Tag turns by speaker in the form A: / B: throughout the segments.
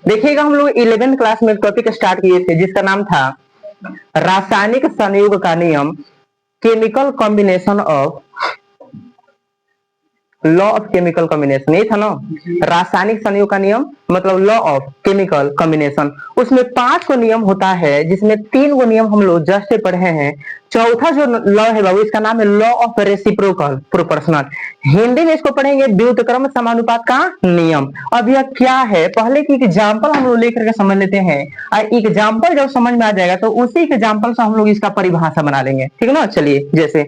A: देखिएगा हम लोग 11th क्लास में टॉपिक स्टार्ट किए थे जिसका नाम था रासायनिक संयोग का नियम, chemical combination of law of chemical combination. ये था ना, रासायनिक संयोग का नियम मतलब लॉ ऑफ केमिकल कॉम्बिनेशन। उसमें 5 को नियम होता है जिसमें 3 को नियम हम लोग जस्ट पढ़े हैं। चौथा जो लॉ है बाबू इसका नाम है law of reciprocal proportional. Hindi में इसको पढ़ेंगे व्युत्क्रम समानुपात का नियम। अब यह क्या है पहले की एग्जाम्पल हम लोग लेकर के समझ लेते हैं, और एग्जाम्पल जब समझ में आ जाएगा तो उसी एग्जाम्पल से हम लोग इसका परिभाषा बना लेंगे। ठीक है ना, चलिए जैसे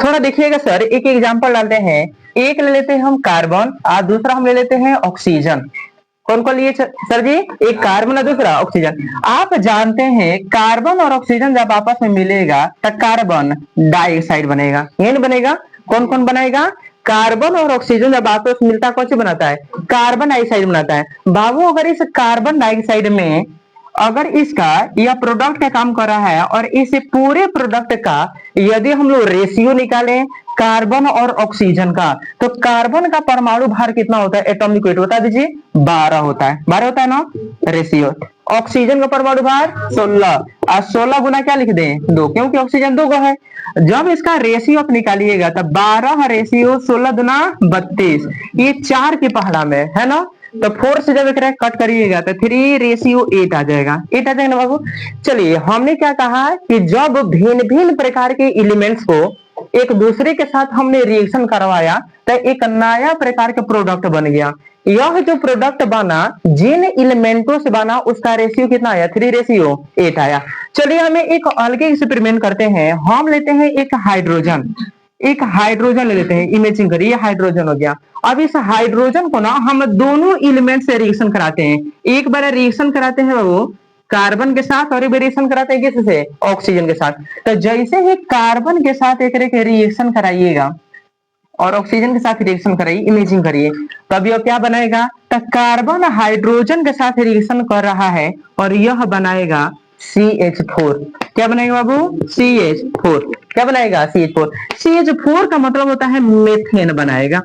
A: थोड़ा देखिएगा सर, एक एग्जाम्पल डालते हैं। एक ले लेते हैं हम कार्बन और दूसरा हम ले लेते हैं ऑक्सीजन। कौन कौन लिए सर जी? एक कार्बन और दूसरा ऑक्सीजन। आप जानते हैं कार्बन और ऑक्सीजन जब आपस में मिलेगा तो कार्बन डाइऑक्साइड बनेगा, ये नहीं बनेगा? कौन कौन बनाएगा? कार्बन और ऑक्सीजन जब आपस में मिलता है कौन सी बनाता है? कार्बन डाइऑक्साइड बनाता है। बाबू अगर इस कार्बन डाइऑक्साइड में अगर इसका यह प्रोडक्ट का काम कर रहा है और इस पूरे प्रोडक्ट का यदि हम लोग रेशियो निकालें कार्बन और ऑक्सीजन का, तो कार्बन का परमाणु भार कितना होता है? एटॉमिक वेट बता दीजिए। 12 होता है, 12 होता है ना रेशियो। ऑक्सीजन का परमाणु भार 16, और 16 गुना क्या लिख दें? 2, क्योंकि ऑक्सीजन 2 है। जब इसका रेशियो आप निकालिएगा तो 12 रेशियो 16 दुना 32, ये 4 की पहाड़ा में है ना। तो 4 से जब कट करिएगा तो 3:8 आ जाएगा। 8 आ जाएगा ना बाबू। चलिए हमने क्या कहा कि जब भिन्न भिन्न प्रकार के एलिमेंट्स को एक दूसरे के साथ हमने रिएक्शन करवाया तो एक नया प्रकार का प्रोडक्ट बन गया। यह जो प्रोडक्ट बना जिन एलिमेंटों से बना उसका रेशियो कितना आया? 3:8 आया। चलिए हमें एक अलग एक्सपेरिमेंट करते हैं। हम लेते हैं एक हाइड्रोजन ले लेते हैं। इमेजिन करिए हाइड्रोजन हो गया। अब इस हाइड्रोजन को ना हम दोनों एलिमेंट से रिएक्शन कराते हैं। एक बार रिएक्शन कराते हैं वो कार्बन के साथ और रिएक्शन कराते हैं किससे? ऑक्सीजन के साथ। तो जैसे ही कार्बन के साथ एक रिएक्शन कराइएगा और ऑक्सीजन के साथ रिएक्शन कराइए, इमेजिन करिए, तब यह क्या बनाएगा? तो कार्बन हाइड्रोजन के साथ रिएक्शन कर रहा है और यह बनाएगा CH4। क्या बनाएगा बाबू? CH4। क्या बनाएगा? CH4। CH4 का मतलब होता है मेथेन बनाएगा।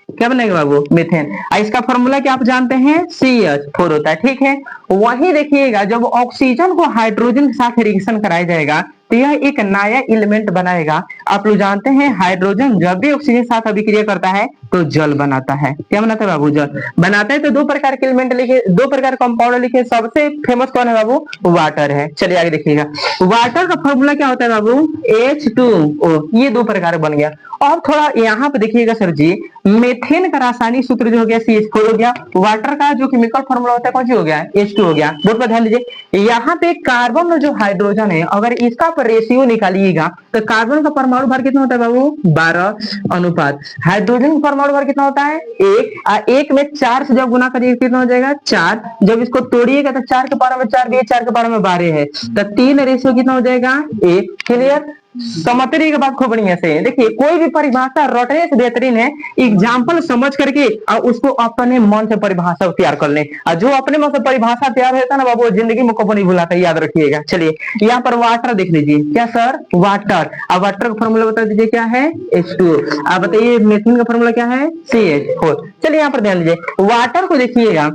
A: क्या बनेगा बाबू? मेथेन। इसका फॉर्मूला क्या आप जानते हैं? CH4 होता है। ठीक है, वही देखिएगा जब ऑक्सीजन को हाइड्रोजन के साथ रिएक्शन कराया जाएगा तो यह एक नया एलिमेंट बनाएगा। आप लोग जानते हैं हाइड्रोजन जब भी ऑक्सीजन के साथ अभिक्रिया करता है तो जल बनाता है। क्या बनाता है बाबू? जल बनाता है। तो 2 प्रकार के एलिमेंट लिखे, 2 प्रकार कंपाउंड लिखे। सबसे फेमस कौन है बाबू? वाटर है। चलिए आगे देखिएगा। वाटर का फॉर्मूला क्या होता है बाबू? H2O। ये 2 प्रकार बन गया। और थोड़ा यहाँ पे देखिएगा सर जी, मेथेन का रासायनिक सूत्र जो हो गया CH4 हो गया। वाटर का जो केमिकल फॉर्मूला होता है कौन सी हो गया? H2 हो गया। बोर्ड पर ध्यान दीजिए। यहाँ पे कार्बन और जो हाइड्रोजन है अगर इसका रेशियो निकालिएगा तो कार्बन का परमाणु भार कितना होता है बाबू? 12 अनुपात। हाइड्रोजन का परमाणु भार कितना होता है? 1। 1 में 4 से जब गुना करिए कितना हो जाएगा? 4। जब इसको तोड़िएगा तो 4 के पारा में 4 भी है, 4 के पारा में 12 है, तो 3 रेशियो कितना हो जाएगा? 1। क्लियर? समझते के बाद खूब बढ़िया से देखिए, कोई भी परिभाषा रटने से बेहतरीन है एग्जाम्पल समझ करके और उसको अपने मन से परिभाषा तैयार कर ले। और जो अपने मन से परिभाषा तैयार होता है ना बाबू, जिंदगी में कभी नहीं भुलाता, याद रखिएगा। चलिए यहाँ पर वाटर देख लीजिए। क्या सर? वाटर। अब वाटर का फॉर्मूला बता दीजिए क्या है? H2O। आप बताइए मेथेन का फॉर्मूला क्या है? CH4। चलिए यहाँ पर ध्यान दीजिए। वाटर को देखिएगा,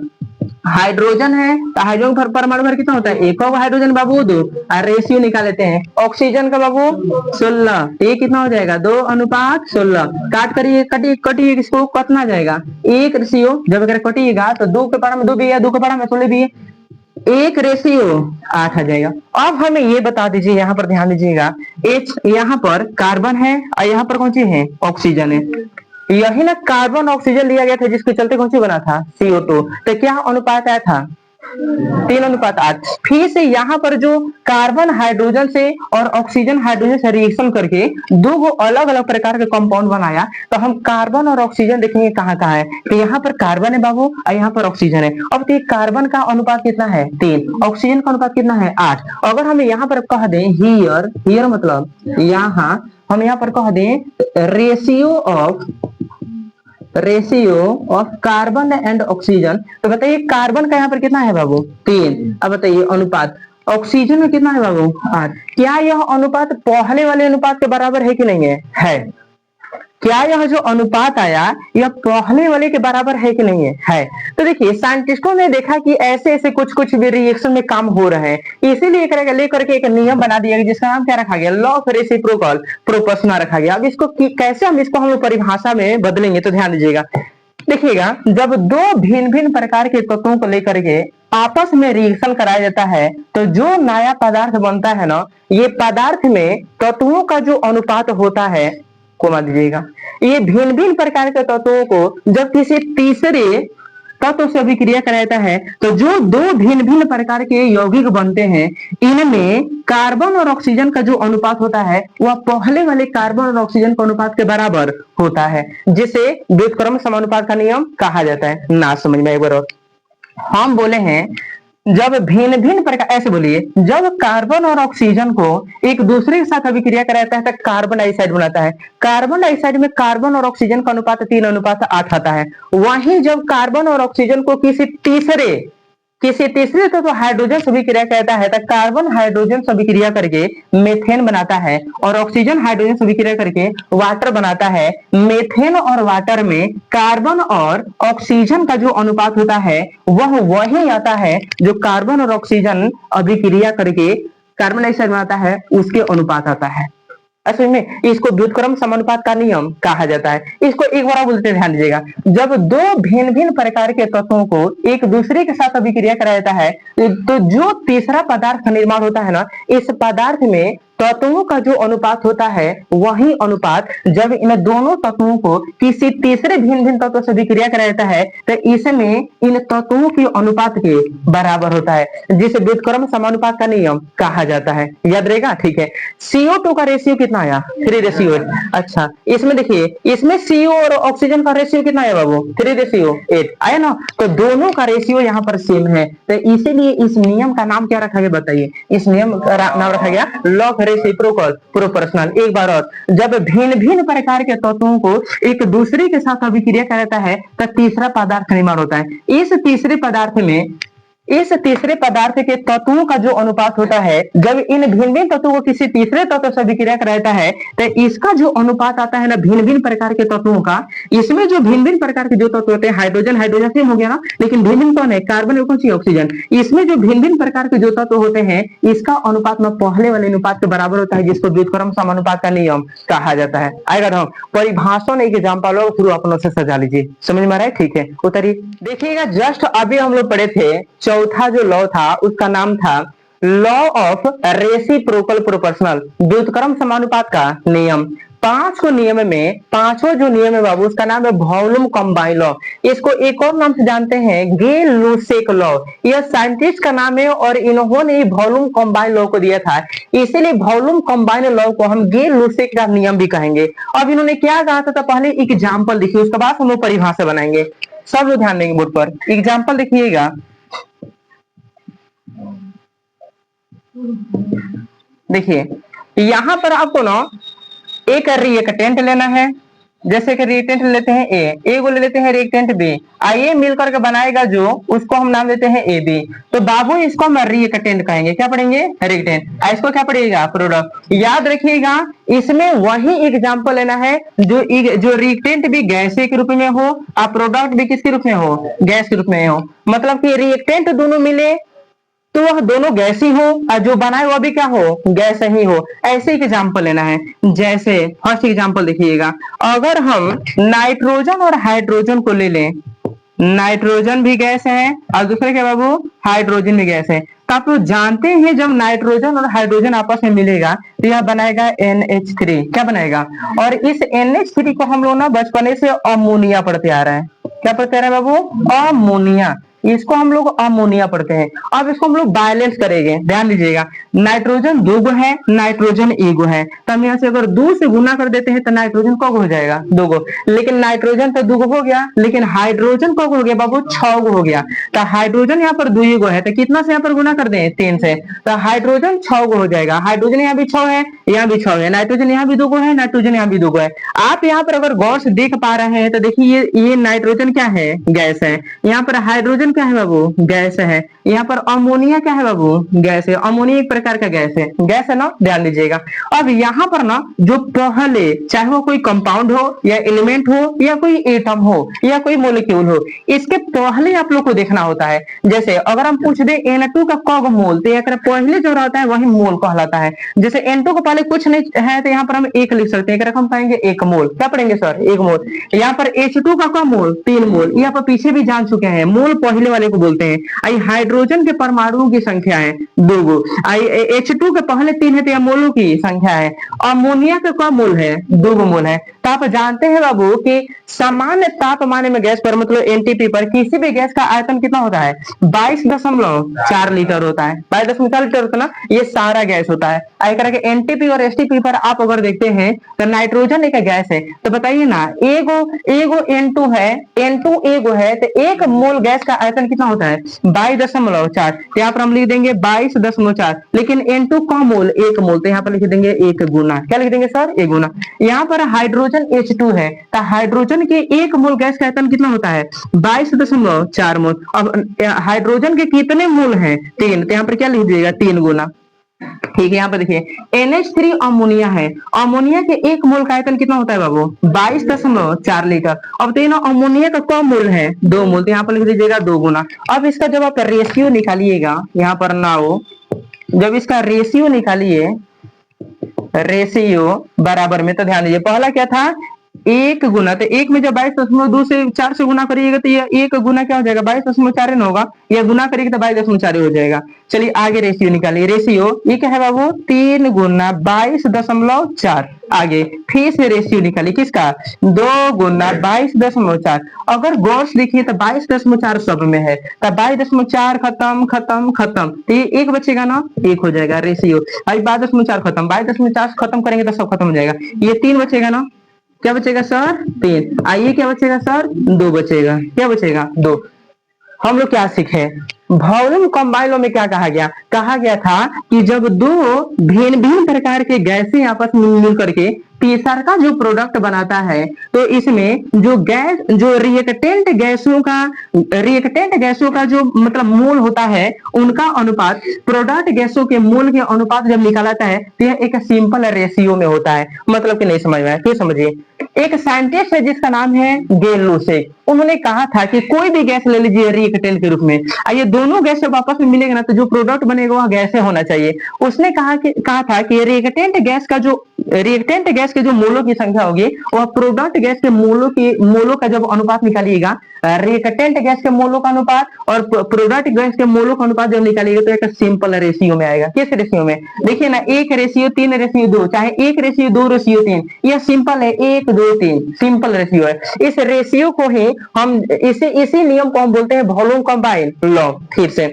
A: हाइड्रोजन है तो हाइड्रोजन का परमाणु भार कितना होता है? 1 हाइड्रोजन बाबू 2। और रेशियो निकाल लेते हैं। ऑक्सीजन का बाबू 16, ये कितना हो जाएगा? 2 अनुपात 16। काट करिए, कटिए, इसको कटना जाएगा 1 रेशियो। जब अगर कटिएगा तो 2 के पारा में 2 भी है, 2 के पारा में 16 भी है, 1 रेशियो 8 आ जाएगा। अब हमें ये बता दीजिए, यहाँ पर ध्यान दीजिएगा, H यहाँ पर कार्बन है और यहाँ पर कौन सी है? ऑक्सीजन है। यही ना कार्बन ऑक्सीजन लिया गया था जिसके चलते कौन सी बना था? CO2। तो क्या अनुपात आया था? 3:8। फिर से यहाँ पर जो कार्बन हाइड्रोजन से और ऑक्सीजन हाइड्रोजन से रिएक्शन करके 2 अलग अलग प्रकार के कंपाउंड बनाया, तो हम कार्बन और ऑक्सीजन देखेंगे कहाँ कहाँ है। तो यहाँ पर कार्बन है बाबू और यहाँ पर ऑक्सीजन है। अब तो कार्बन का अनुपात कितना है? 3। ऑक्सीजन का अनुपात कितना है? 8। अगर हम यहाँ पर कह दें हियर मतलब यहाँ हम यहाँ पर कह दें ratio of carbon and oxygen, तो बताइए कार्बन का यहाँ पर कितना है बाबू? 3। अब बताइए अनुपात ऑक्सीजन में कितना है बाबू? 8। क्या यह अनुपात पहले वाले अनुपात के बराबर है कि नहीं है? क्या यह जो अनुपात आया यह पहले वाले के बराबर है कि नहीं है। तो देखिए साइंटिस्टों ने देखा कि ऐसे ऐसे कुछ कुछ भी रिएक्शन में काम हो रहे हैं, इसीलिए लेकर के एक नियम बना दिया गया जिसका नाम क्या रखा गया, लॉ ऑफ रेसिप्रोकल प्रोपोर्शनल रखा गया। अब इसको कैसे हम लोग परिभाषा में बदलेंगे तो ध्यान दीजिएगा। देखिएगा, जब दो भिन्न भिन्न प्रकार के तत्वों को लेकर के आपस में रिएक्शन कराया जाता है तो जो नया पदार्थ बनता है ना, ये पदार्थ में तत्वों का जो अनुपात होता है, कोमा दीजिएगा, ये भिन्न भिन्न प्रकार के तत्वों को जब किसी तीसरे तत्व से अभिक्रिया कराता है तो जो दो भिन्न भिन्न प्रकार के यौगिक बनते हैं, इनमें कार्बन और ऑक्सीजन का जो अनुपात होता है वह पहले वाले कार्बन और ऑक्सीजन के अनुपात के बराबर होता है, जिसे व्युत्क्रम समानुपात का नियम कहा जाता है। ना समझ में एक बार और हम बोले हैं, जब भिन्न भिन्न प्रकार, ऐसे बोलिए, जब कार्बन और ऑक्सीजन को एक दूसरे के साथ अभिक्रिया कराता है तो कार्बन डाइऑक्साइड बनाता है। कार्बन डाइऑक्साइड में कार्बन और ऑक्सीजन का अनुपात 3:8 आता है। वहीं जब कार्बन और ऑक्सीजन को किसी तीसरे तो हाइड्रोजन से अभिक्रिया करता है तो कार्बन हाइड्रोजन से अभिक्रिया करके मेथेन बनाता है और ऑक्सीजन हाइड्रोजन से अभिक्रिया करके वाटर बनाता है। मेथेन और वाटर में कार्बन और ऑक्सीजन का जो अनुपात होता है वह वही आता है जो कार्बन और ऑक्सीजन अभिक्रिया करके कार्बन डाइऑक्साइड बनाता है, उसके अनुपात आता है। असल में इसको व्युत्क्रम समानुपात का नियम कहा जाता है। इसको एक बार बोलते ध्यान दीजिएगा, जब दो भिन्न भिन्न प्रकार के तत्वों को एक दूसरे के साथ अभिक्रिया कराया जाता है तो जो तीसरा पदार्थ का निर्माण होता है ना, इस पदार्थ में तत्वों का जो अनुपात होता है वही अनुपात जब इन दोनों तत्वों को किसी तीसरे भिन्न भिन्न तत्व से अभिक्रिया कराया जाता है तो इसमें इन तत्वों के अनुपात के बराबर होता है, जिसे व्युत्क्रम समानुपात का नियम कहा जाता है। याद रहेगा, ठीक है। CO2 का रेशियो कितना आया, 3:8। अच्छा, इसमें देखिए, इसमें CO और ऑक्सीजन का रेशियो कितना आया बाबू, 3:8 आया ना। तो दोनों का रेशियो यहाँ पर सेम है, तो इसीलिए इस नियम का नाम क्या रखा गया बताइए, इस नियम का नाम रखा गया लॉ ऑफ रेसिप्रोकल प्रोपोर्शनल। एक बार और, जब भिन्न भिन्न प्रकार के तत्वों को एक दूसरे के साथ अभिक्रिया कराता है तो तीसरा पदार्थ निर्माण होता है। इस तीसरे पदार्थ के तत्वों का जो अनुपात होता है, जब इन भिन्न भिन्न तत्वों को किसी तीसरे तत्व से अभिक्रिया कराता है तो इसका जो अनुपात आता है ना भिन्न भिन्न प्रकार के तत्वों का, इसमें जो भिन्न भिन्न प्रकार के जो तत्व होते हैं, हाइड्रोजन सेम हो गया ना, लेकिन भिन्न भिन्न कौन है, कार्बन और ऑक्सीजन। इसमें जो भिन्न भिन्न प्रकार के जो तत्व होते हैं इसका अनुपात में पहले वाले अनुपात के बराबर होता है, जिसको व्युत्क्रम समानुपात का नियम कहा जाता है। आएगा ना, परिभाषा एक एग्जाम्पल थ्रू अपनों से सजा लीजिए, समझ में आ रहा है, ठीक है। उतरिए, देखिएगा, जस्ट अभी हम लोग पढ़े थे, चौथा जो लॉ था उसका नाम था लॉ ऑफ रेसिप्रोकल प्रोपोर्शनल, व्युत्क्रम समानुपात का नियम। 5 नियम में पांचों जो नियम है बाबू उसका नाम है वॉल्यूम कंबाइन लॉ। इसको एक और नाम से जानते हैं गे-लुसेक लॉ। यह साइंटिस्ट का नाम है और इन्होंने वॉल्यूम कंबाइन लॉ को दिया था, इसीलिए वॉल्यूम कंबाइन लॉ को हम गे-लुसेक का नियम भी कहेंगे। अब इन्होंने क्या कहा था, तो पहले एग्जाम्पल देखिए, उसके बाद हम लोग परिभाषा बनाएंगे। सब लोग ध्यान देंगे बोर्ड पर, एग्जाम्पल देखिएगा। देखिए, यहां पर आपको ना एक रिएक्टेंट लेना है, जैसे कि रिएक्टेंट लेते हैं ए को ले लेते हैं रिएक्टेंट बी, आइए मिलकर के बनाएगा जो, उसको हम नाम देते हैं ए बी। तो बाबू इसको हम रिएक्टेंट कहेंगे, क्या पढ़ेंगे, रिएक्टेंट। इसको क्या पढ़िएगा, प्रोडक्ट। याद रखिएगा, इसमें वही एग्जांपल लेना है जो रिएक्टेंट भी गैस के रूप में हो और प्रोडक्ट भी किसके रूप में हो, गैस के रूप में हो। मतलब कि रिएक्टेंट दोनों मिले तो वह दोनों गैस ही हो और जो बनाए वह भी क्या हो, गैस ही हो। ऐसे एग्जाम्पल लेना है। जैसे फर्स्ट एग्जाम्पल देखिएगा, अगर हम नाइट्रोजन और हाइड्रोजन को ले लें, नाइट्रोजन भी गैस है और दूसरे क्या बाबू, हाइड्रोजन भी गैस है। तो आप लोग जानते हैं जब नाइट्रोजन और हाइड्रोजन आपस में मिलेगा तो यह बनाएगा NH3, क्या बनाएगा। और इस NH3 को हम लोग ना बचपने से अमोनिया पढ़ते आ रहे हैं। क्या पढ़ते आ रहे हैं बाबू, अमोनिया। इसको हम लोग अमोनिया पढ़ते हैं। अब इसको हम लोग बैलेंस करेंगे, ध्यान दीजिएगा। नाइट्रोजन 2 गो है, नाइट्रोजन 1 गो है, तो हम यहाँ से अगर 2 से गुना कर देते हैं तो नाइट्रोजन कब हो जाएगा, 2 गो। लेकिन नाइट्रोजन तो 2 गो हो गया, लेकिन हाइड्रोजन कब हो गया बाबू, 6 गो हो गया। तो हाइड्रोजन यहाँ पर 2 गो है, तो कितना से यहाँ पर गुना कर दें, 3 से, तो हाइड्रोजन 6 गो हो जाएगा। हाइड्रोजन यहाँ भी 6 है, यहाँ भी 6 है, नाइट्रोजन यहाँ भी 2 गो है, नाइट्रोजन यहाँ भी 2 गो है। आप यहाँ पर अगर गौर से देख पा रहे हैं तो देखिए ये नाइट्रोजन क्या है, गैस है। यहाँ पर हाइड्रोजन क्या है बाबू, गैस है। यहाँ पर अमोनिया क्या है बाबू, गैस है। अमोनिया एक प्रकार का गैस है ना, ध्यान दीजिएगा। अब यहाँ पर ना जो पहले, चाहे वो कोई कंपाउंड हो या एलिमेंट हो या कोई एटम हो या कोई मोलिक्यूल हो, इसके पहले आप लोग को देखना होता है। जैसे अगर हम पूछ दे N2 का कौग मोल, तो एक पहले जो रहता है वही मोल कहलाता है। जैसे N2 को पहले कुछ नहीं है तो यहाँ पर हम एक लिख सकते हैं, हम पाएंगे एक मोल। क्या पढ़ेंगे सर, एक मोल। यहाँ पर H2 का क्या मोल, 3 मोल। ये आप पीछे भी जान चुके हैं, मोल पहले वाले को बोलते हैं। आई हाइड्रोजन के परमाणुओं की संख्या है 2 गो। आई H2 के पहले 3 है तो यह मोलों की संख्या है। अमोनिया का क्या मोल है, 2 गो मोल है। तो आप जानते हैं बाबू कि सामान्य तापमान में गैस पर, मतलब एनटीपी पर, किसी भी गैस का आयतन कितना होता है, 22.4 लीटर होता है। 22.4 लीटर होता है ना, ये सारा गैस होता है। एक के एनटीपी और एसटीपी पर आप अगर देखते हैं तो नाइट्रोजन एक गैस है। तो बताइए ना, एगो N2 है, N2 एगो है, तो 1 मोल गैस का आयतन कितना होता है, 22.4। यहाँ पर हम लिख देंगे 22.4, लेकिन N2 का मोल 1 मोल, तो यहाँ पर लिख देंगे 1 गुना। क्या लिख देंगे सर, 1 गुना। यहाँ पर हाइड्रोजन H2 है, तो हाइड्रोजन के 1 मोल गैस का आयतन कितना होता है, 22.4 मोल। अब हाइड्रोजन के कितने मोल हैं, 3, तो यहाँ पर क्या लिख दीजिएगा, 3 गुना। ठीक है, यहाँ पर देखिए NH3 अमोनिया है। अमोनिया के 1 मोल का आयतन कितना होता है बाबू, 22.4 लीटर। अब तो ना अमोनिया का कौन मोल है, 2 मोल, तो यहाँ पर लिख दीजिएगा 2 गुना। अब इसका जब आप रेशियो निकालिएगा, यहाँ पर ना हो, जब इसका रेशियो निकालिए, रेशियो बराबर में, तो ध्यान दीजिए पहला क्या था, 1 गुना। तो 1 में जब 22.2 से 4 से गुना करिएगा तो ये 1 गुना क्या हो जाएगा, 22.4 होगा। ये गुना करिएगा तो 22.4 हो जाएगा। चलिए आगे रेशियो निकालिए। रेशियो ये क्या है बाबू, 3 गुना 22.4। आगे फिर से रेशियो निकालिए, किसका, 2 गुना 22.4। अगर गौर से देखिए तो 22.4 सब में है, तो 22.4 खत्म खत्म खत्म, तो ये 1 बचेगा ना, 1 हो जाएगा रेशियो। भाई 22.4 खत्म, 22.4 खत्म करेंगे तो सब खत्म हो जाएगा। ये 3 बचेगा ना, क्या बचेगा सर, 3। आइए क्या बचेगा सर, 2 बचेगा। क्या बचेगा, 2। हम लोग क्या सीखे, वॉल्यूम कंबाइनों में क्या कहा गया था कि जब 2 भिन्न भिन्न प्रकार के गैसें आपस में मिल करके तीसरा का जो प्रोडक्ट बनाता है, तो इसमें जो रिएक्टेंट गैसों का जो मतलब मोल होता है, उनका अनुपात प्रोडक्ट गैसों के मोल के अनुपात जब निकाला जाता है, तो यह एक सिंपल रेशियो में होता है। मतलब कि नहीं समझ में आया, फिर समझिए। एक साइंटिस्ट है जिसका नाम है गेल लुसेक, उन्होंने कहा था कि कोई भी गैस ले लीजिए रिएक्टेंट के रूप में, ये दोनों गैस जब आपस में मिलेगा ना, तो जो प्रोडक्ट बनेगा वह गैस होना चाहिए। उसने कहा था कि रिएक्टेंट गैस के जो मोलों की संख्या होगी, वह प्रोडक्ट गैस के मोलों का जब अनुपात निकालिएगा, रिएक्टेंट गैस के मोलों का अनुपात और प्रोडक्ट गैस के मोलों का अनुपात जब निकालिएगा, तो एक सिंपल रेशियो में आएगा। किस रेशियो में, देखिए ना, 1:3:2, चाहे 1:2:3, यह सिंपल है, 1:2:3 सिंपल रेशियो है। इस रेशियो को ही हम इसी नियम को हम बोलते हैं वॉल्यूम कंबाइन लॉ। फिर से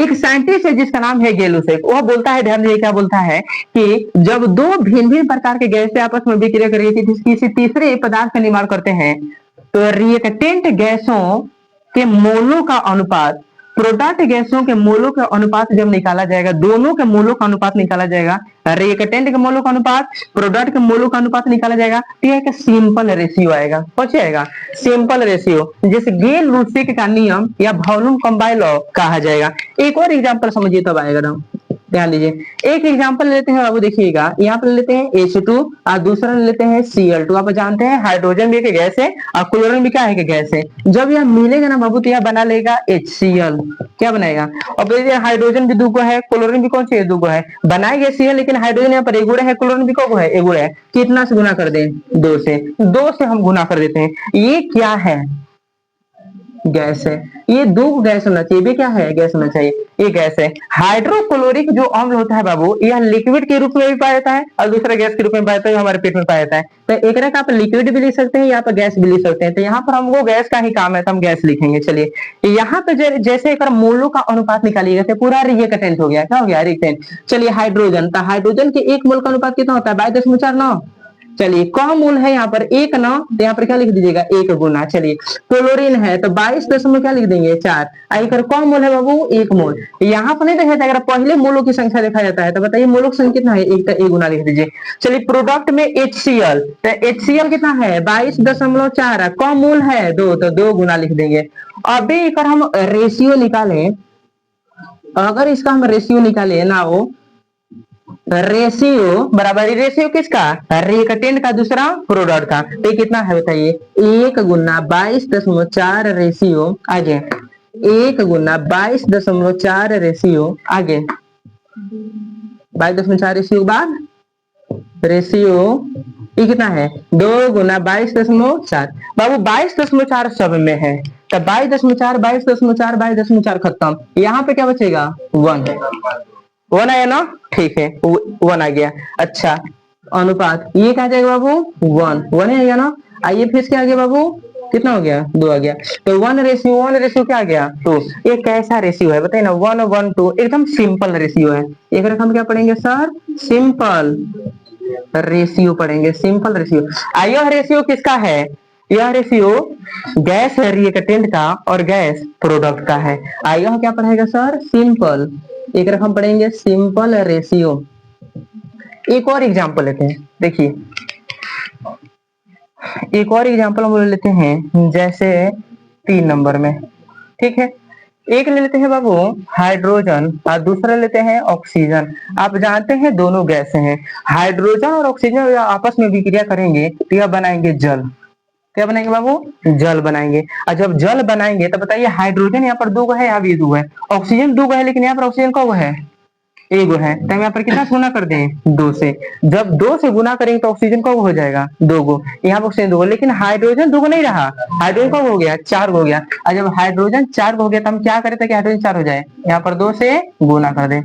A: एक साइंटिस्ट है जिसका नाम है गेल लुसेक, वह बोलता है, ध्यान दीजिए क्या बोलता है, कि जब 2 भिन्न भिन्न प्रकार के गैसें आपस में विक्रिया करके किसी तीसरे पदार्थ का निर्माण करते हैं, तो रिएक्टेंट गैसों के मोलों का अनुपात प्रोडक्ट गैसों के मोलों का अनुपात जब निकाला जाएगा, दोनों के मोलों का अनुपात निकाला जाएगा, रिएक्टेंट के मोलों का अनुपात, प्रोडक्ट के मोलों का अनुपात निकाला जाएगा, तो यह एक सिंपल रेशियो आएगा। पहुंच जाएगा सिंपल रेशियो, जिसे गेल लुसेक का नियम या वॉल्यूम कंबाइन लॉ कहा जाएगा। एक और एग्जांपल समझिए तब आएगा ना, ध्यान दीजिए। एक एग्जांपल लेते हैं बाबू, देखिएगा यहाँ पर लेते हैं H2 और दूसरा लेते हैं Cl2। आप जानते हैं हाइड्रोजन भी एक गैस है और क्लोरीन भी क्या है, कि गैस है। जब यह मिलेगा ना बाबू, तो यह बना लेगा HCl। क्या बनाएगा, अब हाइड्रोजन भी 2 गो है, क्लोरीन भी कौन सी है, 2 गो है, बनाएगा Cl, लेकिन हाइड्रोजन यहाँ पर 1 गुना है, क्लोरीन भी कौन है, 1 गुना है। कितना से गुना कर दें, 2 से हम गुना कर देते हैं। ये क्या है, गैस है। ये 2 गैस होना चाहिए, भी क्या है, गैस होना चाहिए, ये गैस है। हाइड्रोक्लोरिक जो अम्ल होता है बाबू, यह लिक्विड के रूप में भी पाया जाता है और दूसरा गैस के रूप में पाया जाता है, हमारे पेट में पाया जाता है। तो एक रखा आप लिक्विड भी लिख सकते हैं, यहाँ पर गैस भी लिख सकते हैं। तो यहाँ पर हमको गैस का ही काम है, तो हम गैस लिखेंगे। चलिए यहाँ पे जैसे एक मोलों का अनुपात निकालिएगा, तो पूरा रिएक्टेंट हो गया। क्या हो गया, रिएक्टेंट। चलिए हाइड्रोजन, तो हाइड्रोजन के 1 मोल का अनुपात कितना होता है, 22.4 ना, चलिए कौन मूल है यहाँ पर एक ना, तो यहाँ पर क्या लिख दीजिएगा एक गुना। चलिए क्लोरीन है तो 22 क्या लिख देंगे 4। आई कर कौन मूल है बाबू एक मूल। यहाँ पर नहीं देखा जाता, अगर पहले मूलों की संख्या देखा जाता है तो बताइए मूलों की संख्या कितना है, एक, तो एक गुना लिख दीजिए। चलिए प्रोडक्ट में HCl, तो HCl कितना है 22.4, कौन मूल है 2, तो 2 गुना लिख देंगे। अभी अगर हम रेशियो निकालें, अगर इसका हम रेशियो निकाले ना, वो रेशियो बराबर रेशियो किसका, रिएक्टेंट का दूसरा प्रोडक्ट का, तो ये कितना है बताइए 1 गुना 22.4 रेशियो आगे, 1 गुना 22.4 रेशियो आगे, 22.4 रेशियो बाद रेशियो ये कितना है 2 गुना 22.4। बाबू 22.4 सब में है, तो 22.4 22.4 22.4 खत्म, यहाँ पे क्या बचेगा 1, 1 आया ना, ठीक है 1 आ गया। अच्छा अनुपात ये क्या जाएगा बाबू 1 आएगा ना। आइए फिर क्या आ गया बाबू, कितना हो गया 2 आ गया, तो 1 रेशियो क्या आ गया 2। ये कैसा रेशियो है बताइए ना, 1:2 एकदम सिंपल रेशियो है। एक रकम क्या पढ़ेंगे सर, सिंपल रेशियो पढ़ेंगे, सिंपल रेशियो। यह रेशियो किसका है, यह रेशियो गैस रिएक्टेंट का और गैस प्रोडक्ट का है। यह क्या पढ़ेगा सर, सिंपल, एक रकम पढ़ेंगे सिंपल रेशियो। एक और एग्जांपल लेते हैं, देखिए एक और एग्जांपल हम लेते हैं, जैसे 3 नंबर में, ठीक है। एक ले लेते हैं बाबू हाइड्रोजन और दूसरा लेते हैं ऑक्सीजन। आप जानते हैं दोनों गैस हैं, हाइड्रोजन और ऑक्सीजन आपस में विक्रिया करेंगे तो यह बनाएंगे जल। क्या बनाएंगे बाबू, जल बनाएंगे। और जब जल बनाएंगे तो बताइए हाइड्रोजन यहाँ पर 2 है, यहाँ भी 2 है, ऑक्सीजन 2 है, लेकिन यहाँ पर ऑक्सीजन कब है, एगो है, तो हम यहाँ पर कितना गुना कर दें 2 से। जब 2 से गुना करेंगे तो ऑक्सीजन कब हो जाएगा 2 गो, यहाँ पर ऑक्सीजन 2 गो, लेकिन हाइड्रोजन 2 गो नहीं रहा, हाइड्रोजन कब हो गया 4 गो हो गया। और जब हाइड्रोजन 4 गो हो गया तो हम क्या करें कि हाइड्रोजन 4 हो जाए, यहाँ पर 2 से गुना कर दें।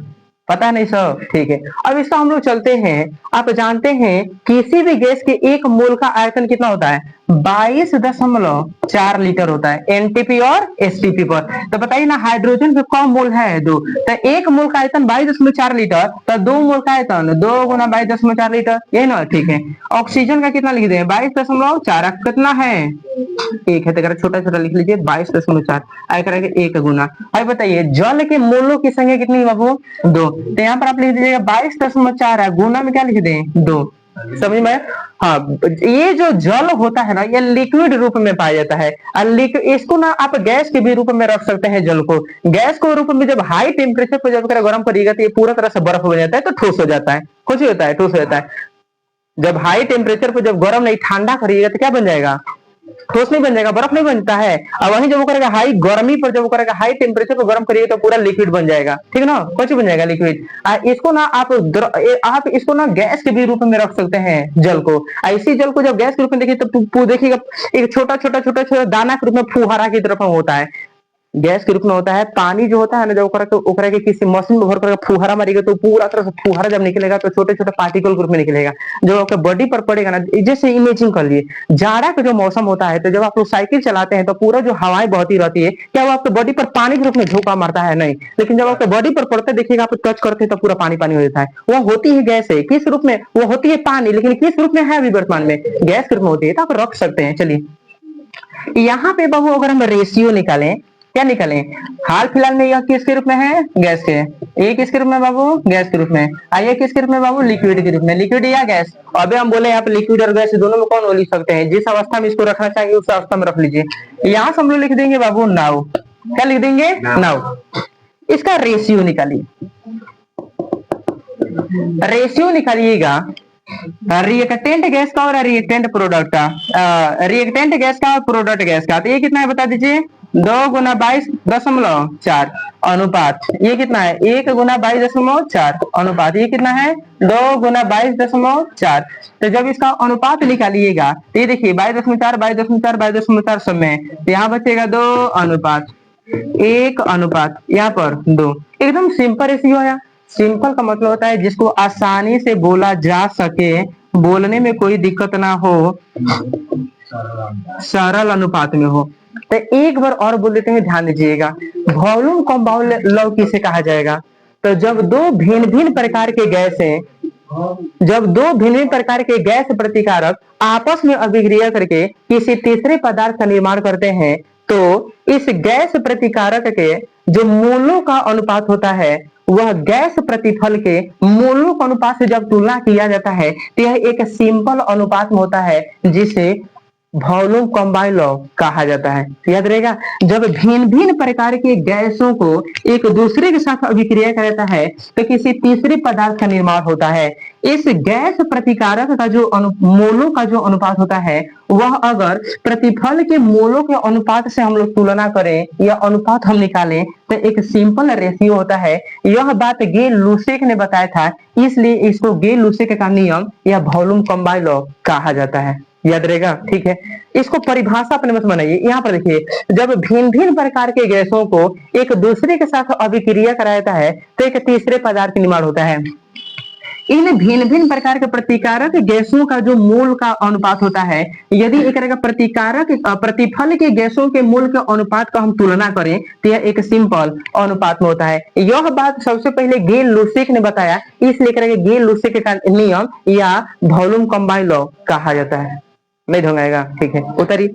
A: पता नहीं सब, ठीक है। अब इसका हम लोग चलते हैं, आप जानते हैं किसी भी गैस के एक मोल का आयतन कितना होता है 22.4 लीटर होता है, एनटीपी और एसटीपी पर। तो बताइए ना हाइड्रोजन पे कौन मोल है 2, तो एक मोल का आयतन 22.4 लीटर, तो 2 मोल का आयतन 2 गुना 22.4 लीटर, ये ना, ठीक है। ऑक्सीजन का कितना लिख दें 22.4, कितना है 1 है, तो छोटा छोटा लिख लीजिए 22.4, आय करेंगे 1 गुना। अब बताइए जल के मोलों की संख्या कितनी है बाबू 2, तो यहाँ पर आप लिख दीजिएगा 22.4 है, गुना में क्या लिख दें 2, समझ में। हाँ, ये जो जल होता है ना ये लिक्विड रूप में पाया जाता है, और इसको ना आप गैस के भी रूप में रख सकते हैं जल को। गैस को रूप में जब हाई टेम्परेचर पर जब गर्म करिएगा तो ये पूरा तरह से बर्फ बन जाता है, तो ठोस हो जाता है, कुछ होता है ठोस हो जाता है। जब हाई टेम्परेचर पर जब गर्म नहीं ठंडा करिएगा तो क्या बन जाएगा, ठोस नहीं बन जाएगा, बर्फ नहीं बनता है। और वहीं जब वो करेगा हाई गर्मी पर, जब वो करेगा हाई टेम्परेचर पर गर्म करिएगा तो पूरा लिक्विड बन जाएगा, ठीक है ना, कुछ बन जाएगा लिक्विड। इसको ना आप इसको ना गैस के भी रूप में रख सकते हैं जल को। ऐसी जल को जब गैस के रूप में देखिए तो देखिएगा एक छोटा छोटा छोटा छोटा दाना के रूप में फुहारा की तरफ होता है, गैस के रूप में होता है। पानी जो होता है ना, जब ओकरा के किसी मशीन में भर कर फुहारा मारेगा तो पूरा तरह से फुहारा जब निकलेगा तो छोटे छोटे पार्टिकल के रूप में निकलेगा, जब आपके बॉडी पर पड़ेगा ना। जैसे इमेजिंग कर लिए जाड़ा का जो मौसम होता है, तो जब आप लोग साइकिल चलाते हैं तो पूरा जो हवाएं बहती रहती है, क्या वो आपके बॉडी पर पानी के रूप में झोंका मारता है, नहीं। लेकिन जब आपके बॉडी पर पड़ता है देखिएगा, आप टच करते हैं तो पूरा पानी पानी हो जाता है। वो होती है गैस है, किस रूप में वो होती है पानी, लेकिन किस रूप में है अभी वर्तमान में गैस के रूप में होती है, तो आप रख सकते हैं। चलिए यहाँ पे बाबू अगर हम रेशियो निकालें, क्या निकालें, हाल फिलहाल में यह किसके रूप में है गैस के, ये किसके रूप में बाबू गैस के रूप में, आइए किसके रूप में बाबू लिक्विड के रूप में, लिक्विड या गैस। अबे हम बोले यहाँ पे लिक्विड और गैस दोनों में कौन लिख सकते हैं, जिस अवस्था में इसको रखना चाहिए उस अवस्था में रख लीजिए। यहाँ से हम लोग लिख देंगे बाबू नाउ, क्या लिख देंगे नाउ। इसका रेशियो निकालिए, रेशियो निकालिएगा रिएक्टेंट गैस का और रिएक्टेंट प्रोडक्ट का, रिएक्टेंट गैस का और प्रोडक्ट गैस का। तो ये कितना है बता दीजिए 2 गुना 22.4 अनुपात, ये कितना है 1 गुना 22.4 अनुपात, ये कितना है 2 गुना 22.4। तो जब इसका अनुपात निकालिएगा तो ये देखिए 22.4 22.4 22.4 सब में, तो यहाँ बचेगा 2 अनुपात 1 अनुपात यहाँ पर 2, एकदम सिंपल रेशियो आया। सिंपल का मतलब होता है जिसको आसानी से बोला जा सके, बोलने में कोई दिक्कत ना हो, सरल अनुपात में हो। तो एक बार और बोल देते हैं, ध्यान दीजिएगा। वॉल्यूम कंपाउंड लॉ किसे कहा जाएगा, तो जब दो भिन्न भिन्न प्रकार के गैस हैं जब दो भिन्न भिन्न प्रकार के गैस प्रतिकारक आपस में अभिक्रिया करके किसी तीसरे पदार्थ का निर्माण करते हैं, तो इस गैस प्रतिकारक के जो मोलों का अनुपात होता है वह गैस प्रतिफल के मोलों के अनुपात से जब तुलना किया जाता है तो यह एक सिंपल अनुपात में होता है जिसे वॉल्यूम कॉम्बाइन लॉ कहा जाता है। याद रहेगा, जब भिन्न भिन्न प्रकार के गैसों को एक दूसरे के साथ अभिक्रिया करता है तो किसी तीसरे पदार्थ का निर्माण होता है। इस गैस प्रतिकारक का जो मोलों का जो अनुपात होता है वह अगर प्रतिफल के मोलों के अनुपात से हम लोग तुलना करें या अनुपात हम निकालें तो एक सिंपल रेशियो होता है। यह बात गे लुसेक ने बताया था, इसलिए इसको गे लुसेक का नियम या वॉल्यूम कॉम्बाइन लॉ कहा जाता है। याद रहेगा, ठीक है। इसको परिभाषा अपने मत बनाइए। यहाँ पर देखिए, जब भिन्न भिन्न प्रकार के गैसों को एक दूसरे के साथ अभिक्रिया कराता है तो एक तीसरे पदार्थ का निर्माण होता है। इन भिन्न भिन्न प्रकार के प्रतिकारक गैसों का जो मोल का अनुपात होता है, यदि एक प्रतिकारक प्रतिफल के गैसों के मोल के अनुपात का हम तुलना करें तो यह एक सिंपल अनुपात में होता है। यह बात सबसे पहले गे लुसेक ने बताया, इसलिए गे लुसेक का नियम या वॉल्यूम कॉम्बाइन लॉ कहा जाता है। नहीं ढंगाएगा, ठीक है। उत्तरी